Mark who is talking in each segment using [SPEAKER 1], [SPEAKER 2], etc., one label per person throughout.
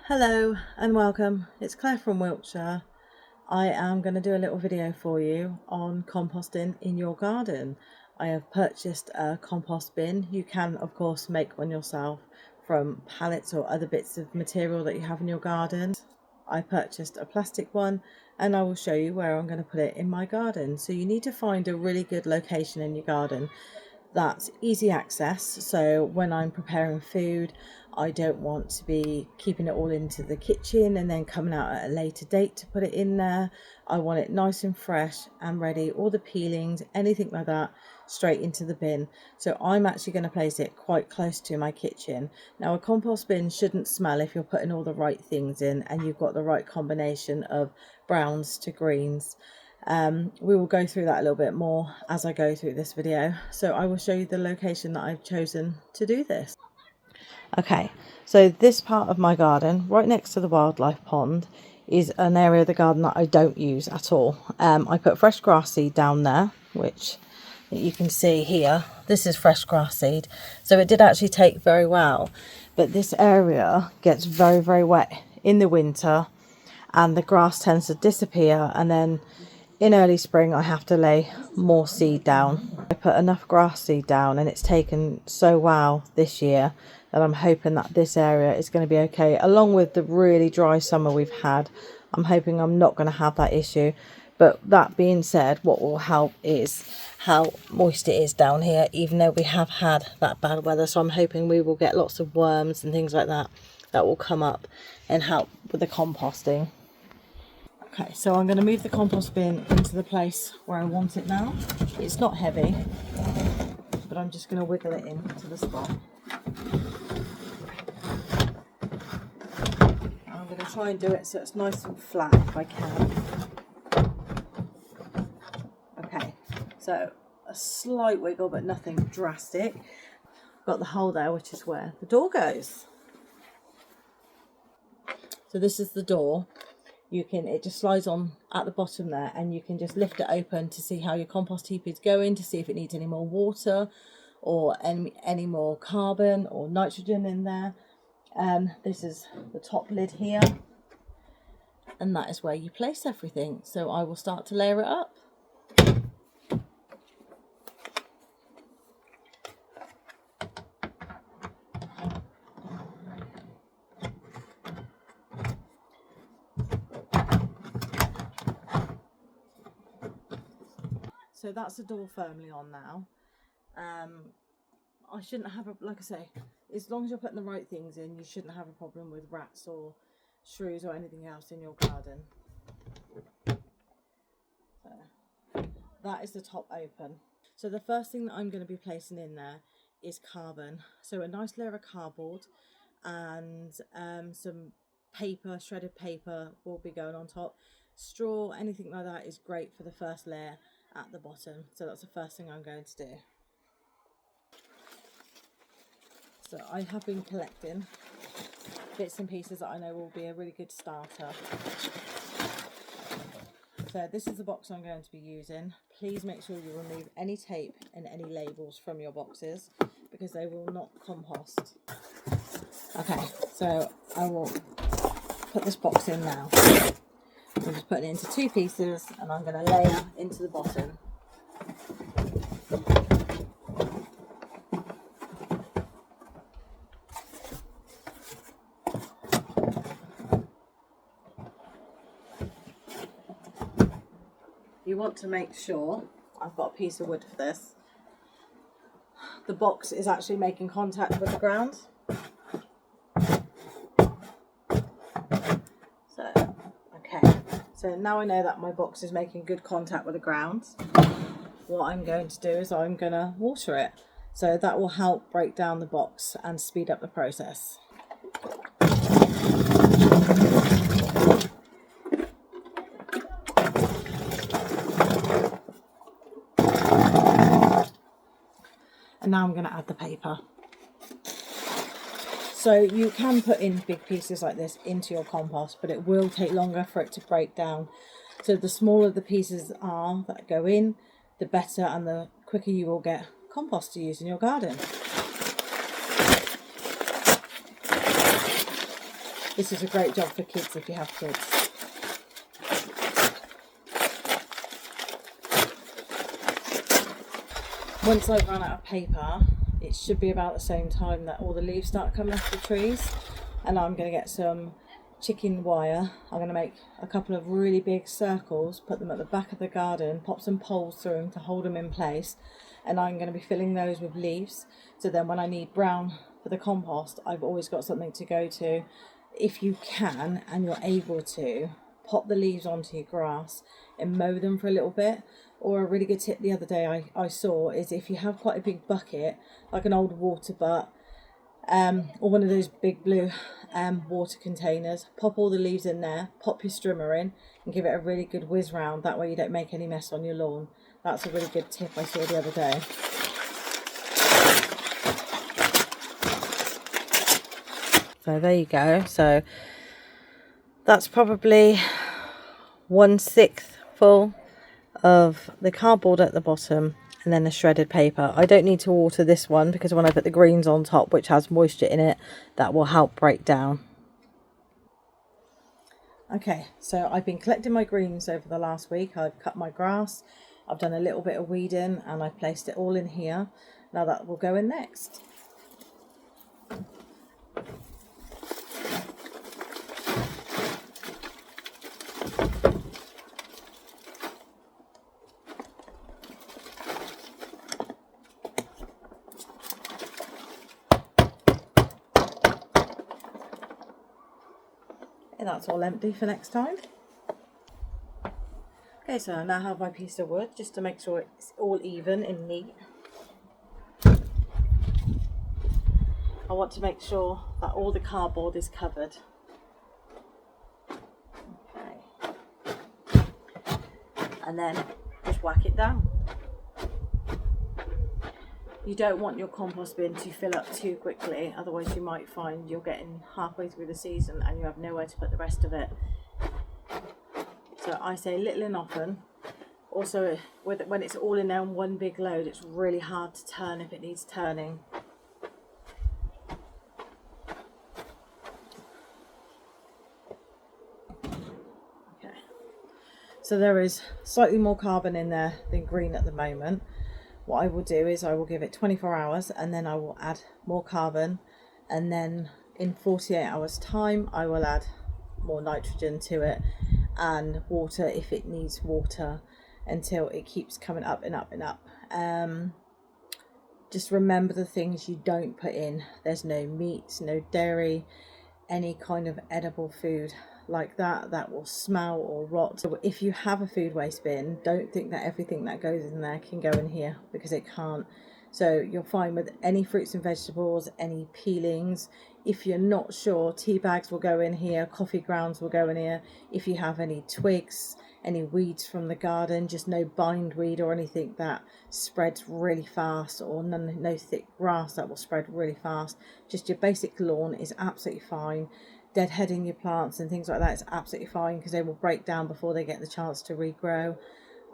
[SPEAKER 1] Hello and welcome. It's Claire from Wiltshire. I am going to do a little video for you on composting in your garden. I have purchased a compost bin. You can of course make one yourself from pallets or other bits of material that you have in your garden. I purchased a plastic one and I will show you where I'm going to put it in my garden. So you need to find a really good location in your garden that's easy access, so when I'm preparing food I don't want to be keeping it all into the kitchen and then coming out at a later date to put it in there. I want it nice and fresh and ready, all the peelings, anything like that, straight into the bin. So I'm actually going to place it quite close to my kitchen. Now a compost bin shouldn't smell if you're putting all the right things in and you've got the right combination of browns to greens. We will go through that a little bit more as I go through this video. So I will show you the location that I've chosen to do this. Okay, so this part of my garden, right next to the wildlife pond, is an area of the garden that I don't use at all. I put fresh grass seed down there, which you can see here. This is fresh grass seed. So it did actually take very well. But this area gets very, very wet in the winter and the grass tends to disappear, and then in early spring I have to lay more seed down. I put enough grass seed down and it's taken so well this year that I'm hoping that this area is going to be okay, along with the really dry summer we've had. I'm hoping I'm not going to have that issue. But that being said, what will help is how moist it is down here, even though we have had that bad weather. So I'm hoping we will get lots of worms and things like that that will come up and help with the composting. Okay, so I'm going to move the compost bin into the place where I want it now. It's not heavy, but I'm just going to wiggle it into the spot. I'm going to try and do it so it's nice and flat if I can. Okay, so a slight wiggle, but nothing drastic. Got the hole there, which is where the door goes. So this is the door. It just slides on at the bottom there, and you can just lift it open to see how your compost heap is going, to see if it needs any more water or any more carbon or nitrogen in there. This is the top lid here, and that is where you place everything. So I will start to layer it up. So that's the door firmly on now. I shouldn't have like I say, as long as you're putting the right things in, you shouldn't have a problem with rats or shrews or anything else in your garden. So that is the top open. So the first thing that I'm going to be placing in there is carbon. So a nice layer of cardboard and some paper, shredded paper will be going on top. Straw, anything like that is great for the first layer at the bottom. So that's the first thing I'm going to do. So I have been collecting bits and pieces that I know will be a really good starter. So this is the box I'm going to be using. Please make sure you remove any tape and any labels from your boxes because they will not compost. Okay, so I will put this box in now. I'm just putting it into two pieces and I'm going to layer into the bottom. You want to make sure, I've got a piece of wood for this, the box is actually making contact with the ground. So now I know that my box is making good contact with the ground. What I'm going to do is I'm going to water it. So that will help break down the box and speed up the process. And now I'm going to add the paper. So you can put in big pieces like this into your compost, but it will take longer for it to break down. So the smaller the pieces are that go in, the better and the quicker you will get compost to use in your garden. This is a great job for kids if you have kids. Once I've run out of paper, it should be about the same time that all the leaves start coming off the trees, and I'm going to get some chicken wire. I'm going to make a couple of really big circles, put them at the back of the garden, pop some poles through them to hold them in place, and I'm going to be filling those with leaves, so then when I need brown for the compost, I've always got something to go to. If you can and you're able to, pop the leaves onto your grass and mow them for a little bit. Or a really good tip the other day I saw is, if you have quite a big bucket, like an old water butt, or one of those big blue water containers, pop all the leaves in there, pop your strimmer in and give it a really good whiz round. That way you don't make any mess on your lawn. That's a really good tip I saw the other day. So there you go. So that's probably 1/6 full of the cardboard at the bottom, and then the shredded paper. I don't need to water this one because when I put the greens on top, which has moisture in it, that will help break down. Okay, so I've been collecting my greens over the last week. I've cut my grass, I've done a little bit of weeding, and I've placed it all in here. Now that will go in next. And that's all empty for next time. Okay, so I now have my piece of wood just to make sure it's all even and neat. I want to make sure that all the cardboard is covered. Okay. And then just whack it down. You don't want your compost bin to fill up too quickly, otherwise you might find you're getting halfway through the season and you have nowhere to put the rest of it. So I say little and often. Also, when it's all in there in one big load, it's really hard to turn if it needs turning. Okay. So there is slightly more carbon in there than green at the moment. What I will do is I will give it 24 hours and then I will add more carbon, and then in 48 hours time I will add more nitrogen to it and water if it needs water, until it keeps coming up and up and up. Just remember the things you don't put in. There's no meat, no dairy, any kind of edible food like that will smell or rot. So if you have a food waste bin, don't think that everything that goes in there can go in here, because it can't. So you'll find with any fruits and vegetables, any peelings, if you're not sure, tea bags will go in here, coffee grounds will go in here. If you have any twigs, any weeds from the garden, just no bindweed or anything that spreads really fast, or no thick grass that will spread really fast. Just your basic lawn is absolutely fine. Deadheading your plants and things like that is absolutely fine, because they will break down before they get the chance to regrow.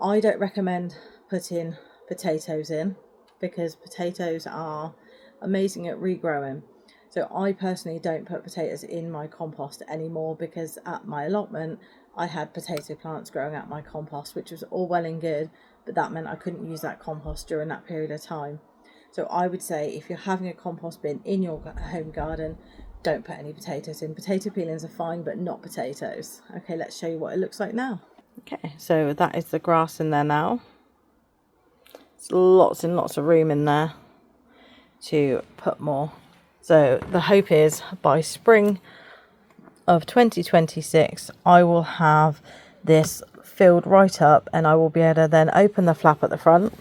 [SPEAKER 1] I don't recommend putting potatoes in, because potatoes are amazing at regrowing. So I personally don't put potatoes in my compost anymore, because at my allotment I had potato plants growing out my compost, which was all well and good, but that meant I couldn't use that compost during that period of time. So I would say, if you're having a compost bin in your home garden, don't put any potatoes in. Potato peelings are fine, but not potatoes. Okay, let's show you what it looks like now. Okay, so that is the grass in there now. There's lots and lots of room in there to put more. So the hope is by spring of 2026, I will have this filled right up, and I will be able to then open the flap at the front.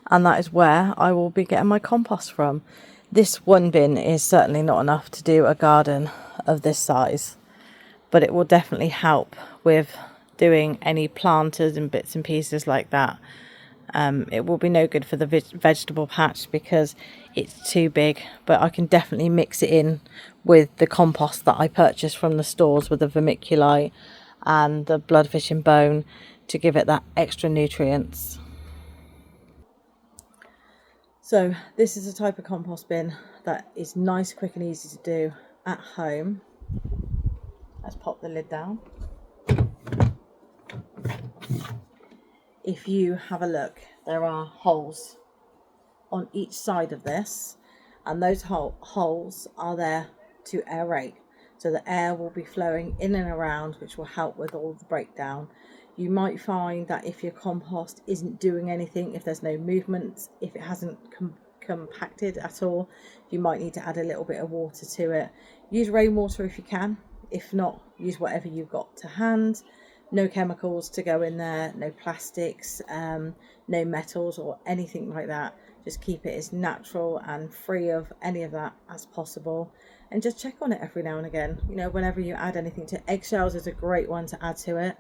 [SPEAKER 1] And that is where I will be getting my compost from. This one bin is certainly not enough to do a garden of this size, but it will definitely help with doing any planters and bits and pieces like that. It will be no good for the vegetable patch because it's too big, but I can definitely mix it in with the compost that I purchased from the stores, with the vermiculite and the bloodfish and bone, to give it that extra nutrients. So this is a type of compost bin that is nice, quick and easy to do. at home, let's pop the lid down. If you have a look, there are holes on each side of this, and those holes are there to aerate, so the air will be flowing in and around, which will help with all the breakdown. You might find that if your compost isn't doing anything, if there's no movement, if it hasn't compacted at all, you might need to add a little bit of water to it. Use rainwater if you can. If not, use whatever you've got to hand. No chemicals to go in there, no plastics, no metals or anything like that. Just keep it as natural and free of any of that as possible, and just check on it every now and again. You know, whenever you add anything to eggshells is a great one to add to it,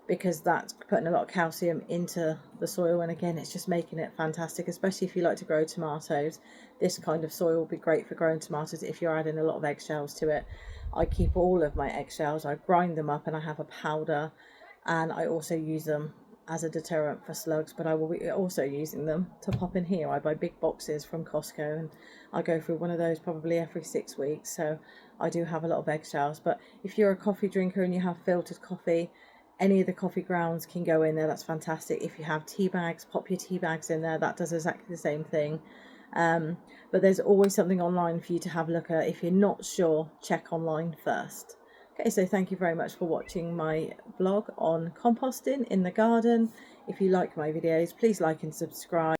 [SPEAKER 1] because that's putting a lot of calcium into the soil, and again, it's just making it fantastic, especially if you like to grow tomatoes. This kind of soil will be great for growing tomatoes if you're adding a lot of eggshells to it. I keep all of my eggshells, I grind them up and I have a powder, and I also use them as a deterrent for slugs, but I will be also using them to pop in here. I buy big boxes from Costco and I go through one of those probably every 6 weeks, so I do have a lot of eggshells. But if you're a coffee drinker and you have filtered coffee, any of the coffee grounds can go in there, that's fantastic. If you have tea bags, pop your tea bags in there, that does exactly the same thing. But there's always something online for you to have a look at. If you're not sure, check online first. Okay, so thank you very much for watching my vlog on composting in the garden. If you like my videos, please like and subscribe.